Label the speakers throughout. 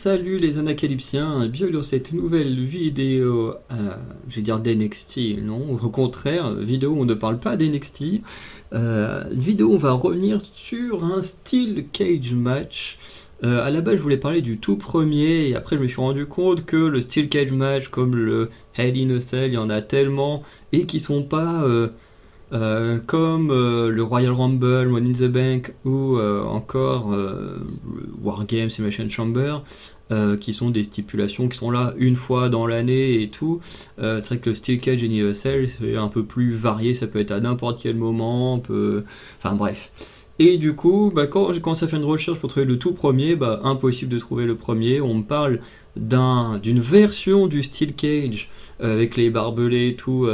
Speaker 1: Salut les anacalypsiens, bienvenue dans cette nouvelle vidéo, je vais dire d'NXT, non, au contraire, vidéo où on ne parle pas d'NXT, vidéo où on va revenir sur un Steel Cage match. À la base je voulais parler du tout premier et après je me suis rendu compte que le Steel Cage match comme le Hell in a Cell, il y en a tellement et qui sont pas comme le Royal Rumble, Money in the Bank ou encore War Games, Simulation Chamber, qui sont des stipulations qui sont là une fois dans l'année et tout. C'est vrai que le Steel Cage Universal c'est un peu plus varié, ça peut être à n'importe quel moment, enfin bref. Et du coup, quand j'ai commencé à faire une recherche pour trouver le tout premier, impossible de trouver le premier. On me parle d'une version du Steel Cage avec les barbelés et tout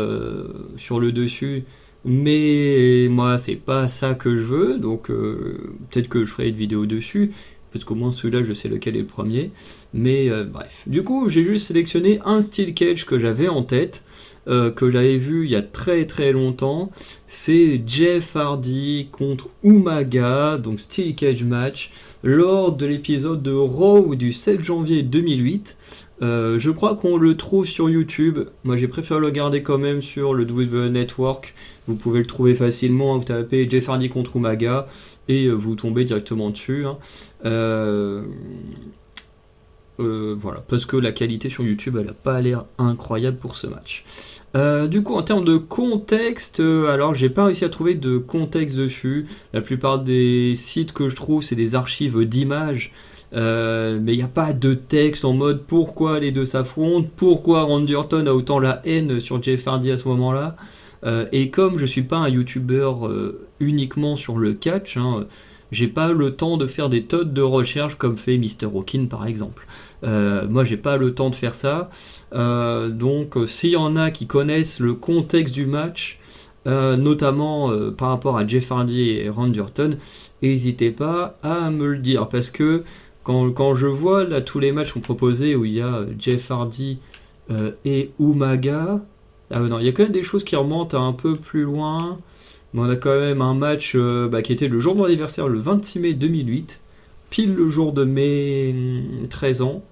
Speaker 1: sur le dessus, mais moi c'est pas ça que je veux, donc peut-être que je ferai une vidéo dessus, parce qu'au moins celui-là je sais lequel est le premier. Mais bref, du coup j'ai juste sélectionné un Steel Cage que j'avais en tête, que j'avais vu il y a très très longtemps. C'est Jeff Hardy contre Umaga, donc Steel Cage match, lors de l'épisode de Raw du 7 janvier 2008. Je crois qu'on le trouve sur YouTube. Moi j'ai préféré le regarder quand même sur le WWE Network. Vous pouvez le trouver facilement, vous tapez Jeff Hardy contre Umaga et vous tombez directement dessus. Voilà, parce que la qualité sur YouTube elle n'a pas l'air incroyable pour ce match. Du coup, en termes de contexte, alors j'ai pas réussi à trouver de contexte dessus. La plupart des sites que je trouve, c'est des archives d'images. Mais il n'y a pas de texte en mode pourquoi les deux s'affrontent, pourquoi Randy Orton a autant la haine sur Jeff Hardy à ce moment-là. Et comme je suis pas un youtubeur uniquement sur le catch, j'ai pas le temps de faire des tonnes de recherches comme fait Mr. Rockin par exemple. Moi j'ai pas le temps de faire ça. Donc s'il y en a qui connaissent le contexte du match, notamment par rapport à Jeff Hardy et Randy Orton, n'hésitez pas à me le dire, parce que quand je vois là tous les matchs qu'on proposait où il y a Jeff Hardy et Umaga, non, il y a quand même des choses qui remontent un peu plus loin. Mais on a quand même un match qui était le jour de mon anniversaire, le 26 mai 2008, pile le jour de mes 13 ans,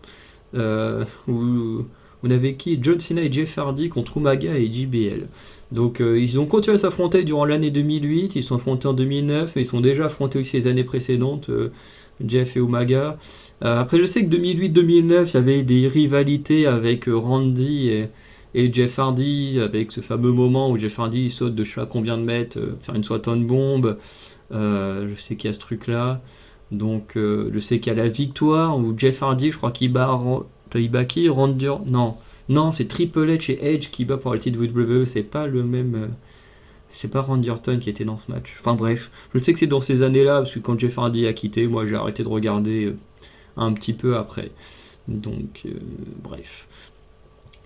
Speaker 1: où on avait qui John Cena et Jeff Hardy contre Umaga et JBL. Donc ils ont continué à s'affronter durant l'année 2008, ils se sont affrontés en 2009, mais ils sont déjà affrontés aussi les années précédentes, Jeff et Umaga. Après je sais que 2008-2009, il y avait des rivalités avec Randy et Jeff Hardy, avec ce fameux moment où Jeff Hardy saute de je sais pas combien de mètres, faire une swanton bombe. Je sais qu'il y a ce truc là. Donc je sais qu'il y a la victoire où Jeff Hardy, je crois qu'il bat qui Randy. Non, c'est Triple H et Edge qui bat pour le titre WWE. C'est pas le même. C'est pas Randy Orton qui était dans ce match. Enfin bref, je sais que c'est dans ces années-là, parce que quand Jeff Hardy a quitté, moi j'ai arrêté de regarder un petit peu après. Donc bref.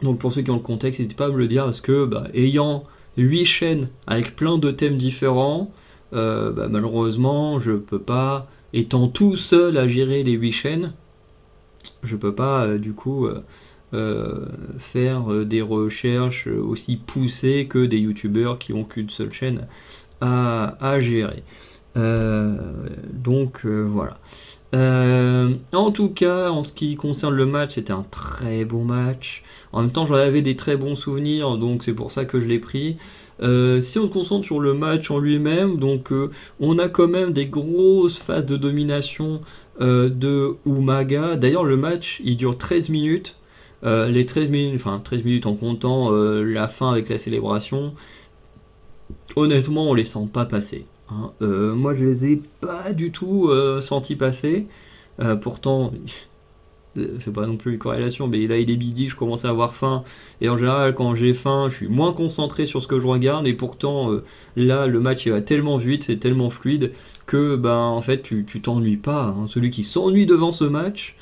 Speaker 1: Donc pour ceux qui ont le contexte, n'hésitez pas à me le dire, parce que ayant 8 chaînes avec plein de thèmes différents, malheureusement je peux pas, étant tout seul à gérer les 8 chaînes, je peux pas du coup faire des recherches aussi poussées que des youtubeurs qui ont qu'une seule chaîne à gérer. Donc voilà. En tout cas, en ce qui concerne le match, c'était un très bon match. En même temps, j'en avais des très bons souvenirs, donc c'est pour ça que je l'ai pris. Si on se concentre sur le match en lui-même, donc on a quand même des grosses phases de domination de Umaga. D'ailleurs, le match, il dure 13 minutes. Les 13 minutes, enfin 13 minutes en comptant la fin avec la célébration, honnêtement, on les sent pas passer. Moi, je les ai pas du tout sentis passer. Pourtant, c'est pas non plus une corrélation, mais là il est midi, je commence à avoir faim. Et en général, quand j'ai faim, je suis moins concentré sur ce que je regarde. Et pourtant, là, le match il va tellement vite, c'est tellement fluide que, en fait, tu t'ennuies pas. Celui qui s'ennuie devant ce match,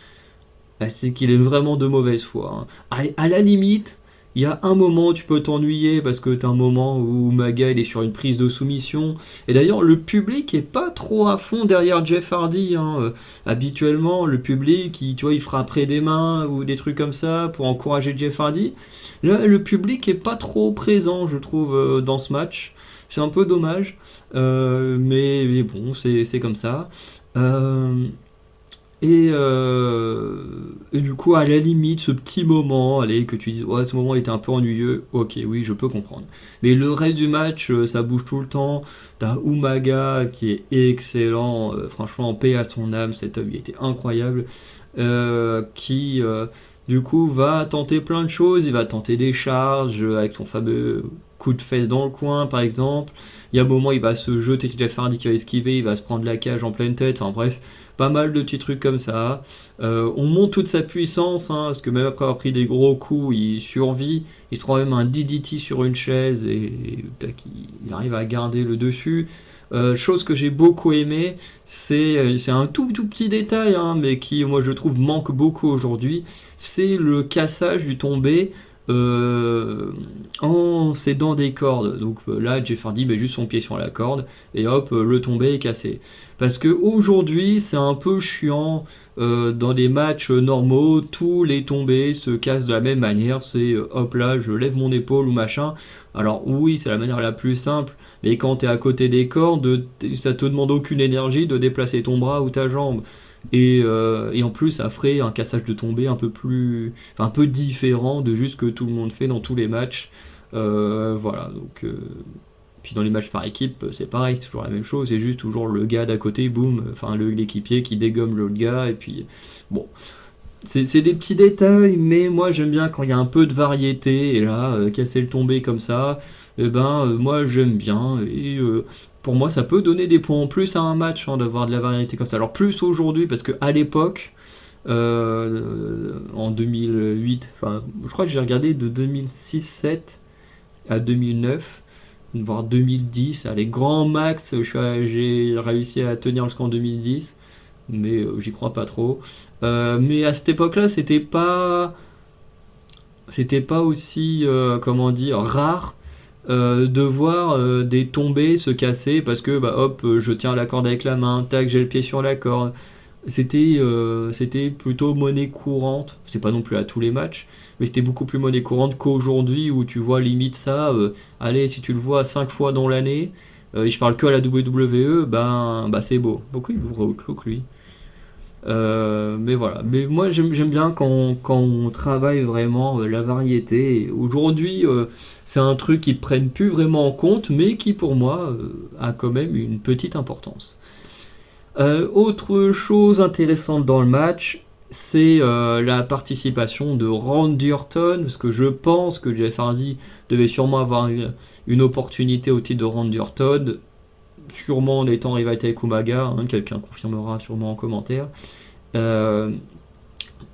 Speaker 1: c'est qu'il est vraiment de mauvaise foi. À la limite, il y a un moment où tu peux t'ennuyer parce que t'as un moment où Maga il est sur une prise de soumission. Et d'ailleurs, le public est pas trop à fond derrière Jeff Hardy. Habituellement, le public, il frapperait des mains ou des trucs comme ça pour encourager Jeff Hardy. Là, le public est pas trop présent, je trouve, dans ce match. C'est un peu dommage, mais bon, c'est comme ça. Et Et du coup, à la limite, ce petit moment, allez, que tu dises, ouais, ce moment était un peu ennuyeux, ok, oui, je peux comprendre. Mais le reste du match, ça bouge tout le temps. T'as Umaga qui est excellent, franchement, en paix à son âme, cet homme, il était incroyable. Qui, du coup, va tenter plein de choses. Il va tenter des charges avec son fameux coup de fesse dans le coin, par exemple. Il y a un moment, il va se jeter, Jeff Hardy qui va esquiver, il va se prendre la cage en pleine tête. Enfin bref, pas mal de petits trucs comme ça. On monte toute sa puissance, hein, parce que même après avoir pris des gros coups, il survit. Il se trouve même un DDT sur une chaise et tac, il arrive à garder le dessus. Chose que j'ai beaucoup aimé, c'est un tout petit détail, hein, mais qui, moi, je trouve manque beaucoup aujourd'hui. C'est le cassage du tombé en s'aidant des cordes. Donc là, Jeff Hardy met juste son pied sur la corde et hop, le tombé est cassé. Parce que aujourd'hui, c'est un peu chiant. Dans les matchs normaux, tous les tombés se cassent de la même manière. C'est hop là, je lève mon épaule ou machin. Alors oui, c'est la manière la plus simple. Mais quand tu es à côté des cordes, ça te demande aucune énergie de déplacer ton bras ou ta jambe. Et en plus, ça ferait un cassage de tombée un peu plus, enfin, un peu différent de juste que tout le monde fait dans tous les matchs. Voilà, donc. Puis dans les matchs par équipe, c'est pareil, c'est toujours la même chose, c'est juste toujours le gars d'à côté, boum, enfin l'équipier qui dégomme l'autre gars, et puis bon, c'est des petits détails, mais moi j'aime bien quand il y a un peu de variété, et là, casser le tombé comme ça, et ben moi j'aime bien, et pour moi ça peut donner des points en plus à un match, hein, d'avoir de la variété comme ça. Alors plus aujourd'hui, parce que à l'époque, en 2008, enfin je crois que j'ai regardé de 2006-7 à 2009, voire 2010, les grands max, j'ai réussi à tenir jusqu'en 2010, mais j'y crois pas trop. Mais à cette époque-là, c'était pas aussi, comment dire, rare de voir des tombées se casser parce que bah hop, je tiens la corde avec la main, tac, j'ai le pied sur la corde. C'était plutôt monnaie courante. C'est pas non plus à tous les matchs, mais c'était beaucoup plus monnaie courante qu'aujourd'hui où tu vois limite ça. Allez, si tu le vois 5 fois dans l'année, et je parle que à la WWE, bah c'est beau. Pourquoi il ouvre Outlook lui? Mais voilà. Mais moi j'aime bien quand on travaille vraiment la variété. Et aujourd'hui, c'est un truc qu'ils prennent plus vraiment en compte, mais qui pour moi a quand même une petite importance. Autre chose intéressante dans le match, c'est la participation de Randy Orton, parce que je pense que Jeff Hardy devait sûrement avoir une opportunité au titre de Randy Orton, sûrement en étant rivalité avec Umaga, hein, quelqu'un confirmera sûrement en commentaire. Euh,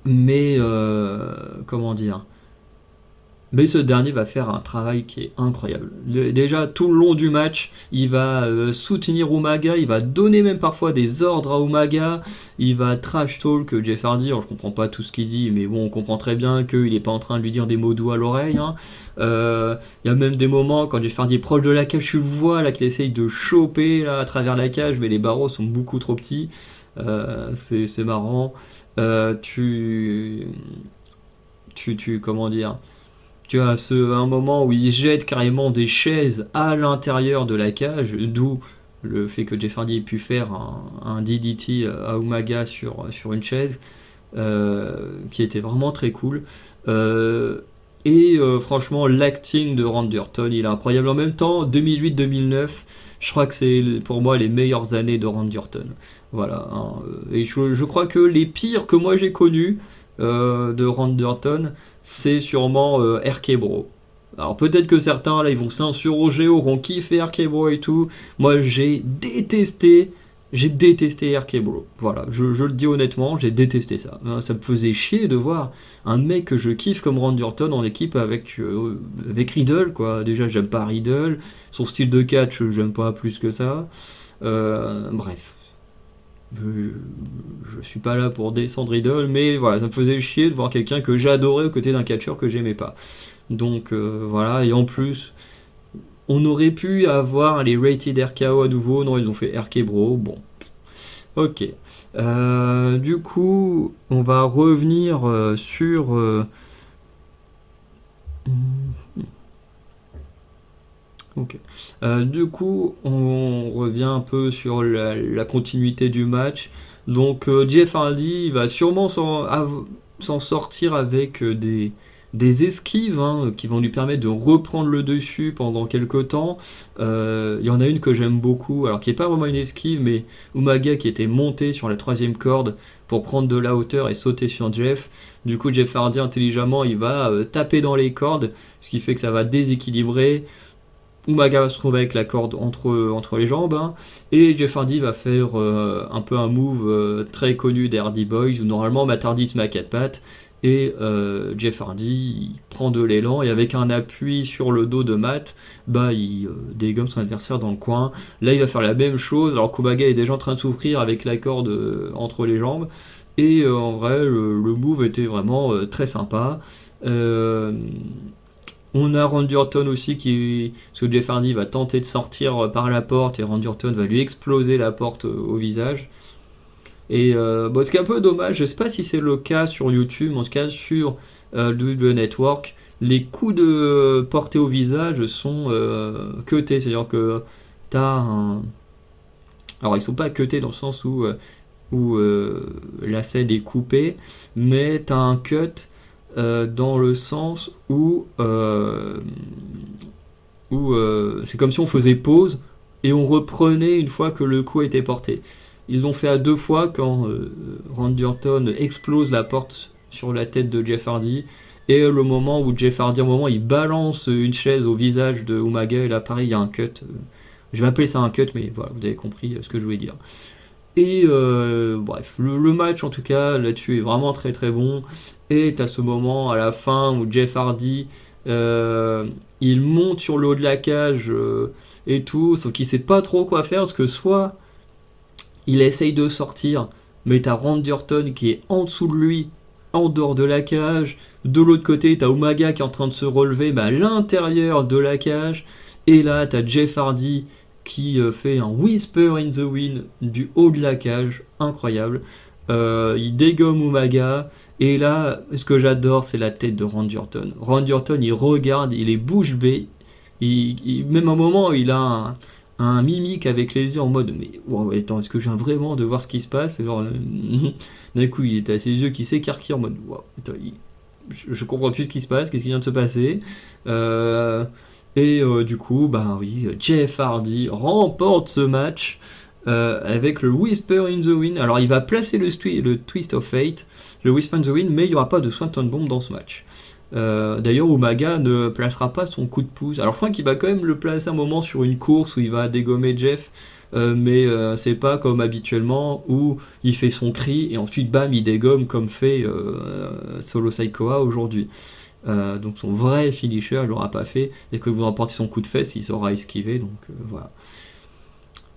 Speaker 1: mais comment dire, mais ce dernier va faire un travail qui est incroyable. Déjà, tout le long du match, il va soutenir Umaga, il va donner même parfois des ordres à Umaga, il va trash talk Jeff Hardy. Alors, je comprends pas tout ce qu'il dit, mais bon, on comprend très bien qu'il n'est pas en train de lui dire des mots doux à l'oreille, hein. Il y a même des moments quand Jeff Hardy est proche de la cage, tu le vois là qu'il essaye de choper là, à travers la cage, mais les barreaux sont beaucoup trop petits. C'est marrant. Comment dire, tu as un moment où il jette carrément des chaises à l'intérieur de la cage, d'où le fait que Jeff Hardy ait pu faire un DDT à Umaga sur une chaise, qui était vraiment très cool. Franchement, l'acting de Randy Orton, il est incroyable. En même temps, 2008-2009, je crois que c'est pour moi les meilleures années de Randy Orton. Voilà, hein. Et je crois que les pires que moi j'ai connus de Randy Orton, c'est sûrement RK-Bro. Alors peut-être que certains là ils vont s'insurger, auront kiffé RK-Bro et tout. Moi j'ai détesté RK-Bro. Voilà, je le dis honnêtement, j'ai détesté ça. Hein, ça me faisait chier de voir un mec que je kiffe comme Randy Orton en équipe avec Riddle, quoi. Déjà j'aime pas Riddle, son style de catch j'aime pas plus que ça. Bref. Je suis pas là pour descendre Riddle, mais voilà, ça me faisait chier de voir quelqu'un que j'adorais aux côtés d'un catcheur que j'aimais pas. Donc voilà, et en plus, on aurait pu avoir les Rated RKO à nouveau, non, ils ont fait RK Bro, bon, ok. Du coup, on va revenir sur. Ok. Du coup, on revient un peu sur la continuité du match. Donc, Jeff Hardy va sûrement s'en sortir avec des esquives qui vont lui permettre de reprendre le dessus pendant quelques temps. Il y en a une que j'aime beaucoup, alors qui n'est pas vraiment une esquive, mais Umaga qui était monté sur la troisième corde pour prendre de la hauteur et sauter sur Jeff. Du coup, Jeff Hardy, intelligemment, il va taper dans les cordes, ce qui fait que ça va déséquilibrer. Umaga va se trouver avec la corde entre les jambes, et Jeff Hardy va faire un peu un move très connu des Hardy Boys, où normalement Matt Hardy se met à quatre pattes, et Jeff Hardy il prend de l'élan, et avec un appui sur le dos de Matt, il dégomme son adversaire dans le coin. Là il va faire la même chose, alors qu'Umaga est déjà en train de souffrir avec la corde entre les jambes, et en vrai le move était vraiment très sympa. On a Randy Orton aussi parce que Jeff Hardy va tenter de sortir par la porte et Randy Orton va lui exploser la porte au visage. Et ce qui est un peu dommage, je sais pas si c'est le cas sur YouTube, mais en tout cas sur WWE Network, les coups de portée au visage sont cutés, c'est-à-dire que t'as un... Alors ils sont pas cutés dans le sens où la scène est coupée, mais t'as un cut dans le sens où c'est comme si on faisait pause et on reprenait une fois que le coup était porté. Ils l'ont fait à deux fois quand Randy Orton explose la porte sur la tête de Jeff Hardy, et le moment où Jeff Hardy, au moment où il balance une chaise au visage de Umaga, et là pareil il y a un cut. Je vais appeler ça un cut, mais voilà, vous avez compris ce que je voulais dire. Et bref, le match en tout cas là-dessus est vraiment très très bon. Et t'as ce moment à la fin où Jeff Hardy il monte sur le haut de la cage et tout, sauf qu'il sait pas trop quoi faire parce que soit il essaye de sortir, mais t'as Randy Orton qui est en dessous de lui, en dehors de la cage. De l'autre côté, t'as Umaga qui est en train de se relever à l'intérieur de la cage. Et là, t'as Jeff Hardy qui fait un Whisper in the Wind du haut de la cage, incroyable. Il dégomme Umaga, et là, ce que j'adore, c'est la tête de Randy Orton. Randy Orton, il regarde, il est bouche bée, même à un moment, il a un mimique avec les yeux en mode mais wow, attends, est-ce que je viens vraiment de voir ce qui se passe? Et genre, d'un coup, il a ses yeux qui s'écarquillent en mode wow, attends, je comprends plus ce qui se passe, qu'est-ce qui vient de se passer. Du coup, oui, Jeff Hardy remporte ce match avec le Whisper in the Wind. Alors, il va placer le Twist of Fate, le Whisper in the Wind, mais il n'y aura pas de Swanton Bomb dans ce match. D'ailleurs, Umaga ne placera pas son coup de pouce. Alors, je crois qu'il va quand même le placer un moment sur une course où il va dégommer Jeff, mais c'est pas comme habituellement où il fait son cri et ensuite bam, il dégomme comme fait Solo Sikoa aujourd'hui. Donc son vrai finisher, il l'aura pas fait. Dès que vous remportez son coup de fesse, il saura esquiver. Donc voilà.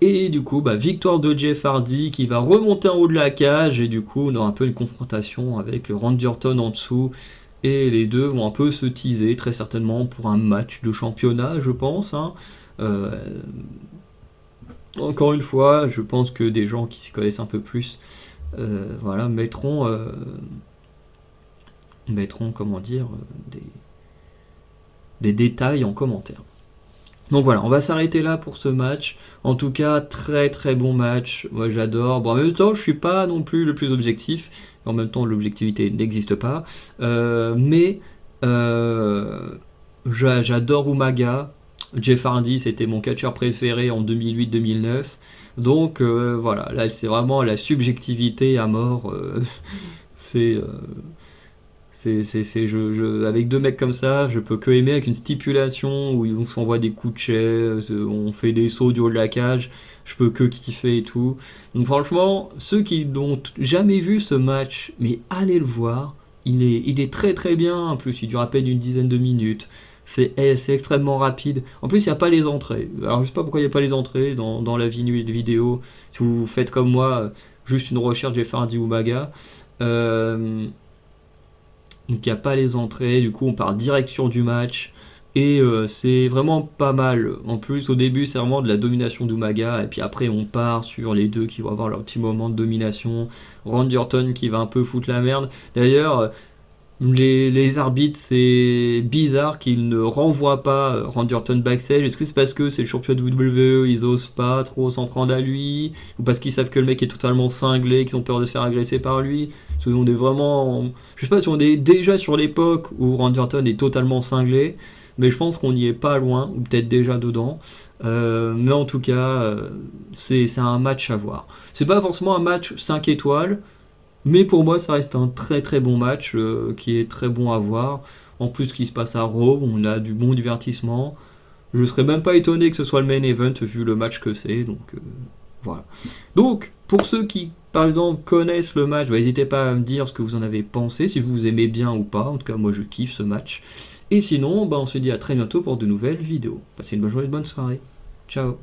Speaker 1: Et du coup, victoire de Jeff Hardy qui va remonter en haut de la cage. Et du coup, on aura un peu une confrontation avec Randy Orton en dessous. Et les deux vont un peu se teaser, très certainement, pour un match de championnat, je pense. Encore une fois, je pense que des gens qui s'y connaissent un peu plus mettront comment dire, des détails en commentaire. Donc voilà, on va s'arrêter là pour ce match. En tout cas, très très bon match. Moi j'adore. Bon, en même temps, je suis pas non plus le plus objectif. En même temps, l'objectivité n'existe pas. J'adore Umaga. Jeff Hardy, c'était mon catcheur préféré en 2008-2009. Donc voilà, là c'est vraiment la subjectivité à mort. Avec deux mecs comme ça, je peux que aimer, avec une stipulation où on s'envoie des coups de chaise, on fait des sauts du haut de la cage, je peux que kiffer et tout. Donc franchement, ceux qui n'ont jamais vu ce match, mais allez le voir, il est très très bien, en plus il dure à peine une dizaine de minutes, c'est extrêmement rapide. En plus il n'y a pas les entrées, alors je sais pas pourquoi il n'y a pas les entrées dans la vidéo, si vous faites comme moi, juste une recherche Jeff Hardy ou Umaga. Donc il n'y a pas les entrées, du coup on part direct sur du match. Et c'est vraiment pas mal. En plus, au début, c'est vraiment de la domination d'Umaga. Et puis après, on part sur les deux qui vont avoir leur petit moment de domination. Randy Orton qui va un peu foutre la merde. D'ailleurs, Les arbitres, c'est bizarre qu'ils ne renvoient pas Randy Orton backstage. Est-ce que c'est parce que c'est le champion de WWE, ils osent pas trop s'en prendre à lui, ou parce qu'ils savent que le mec est totalement cinglé, qu'ils ont peur de se faire agresser par lui? Parce qu'on est vraiment, je sais pas si on est déjà sur l'époque où Randy Orton est totalement cinglé, mais je pense qu'on n'y est pas loin, ou peut-être déjà dedans. Mais en tout cas, c'est un match à voir. C'est pas forcément un match 5 étoiles, mais pour moi, ça reste un très très bon match qui est très bon à voir. En plus, qui se passe à Raw, on a du bon divertissement. Je serais même pas étonné que ce soit le main event vu le match que c'est. Donc voilà. Donc, pour ceux qui, par exemple, connaissent le match, bah, n'hésitez pas à me dire ce que vous en avez pensé, si vous aimez bien ou pas. En tout cas, moi, je kiffe ce match. Et sinon, bah, on se dit à très bientôt pour de nouvelles vidéos. Passez une bonne journée, une bonne soirée. Ciao.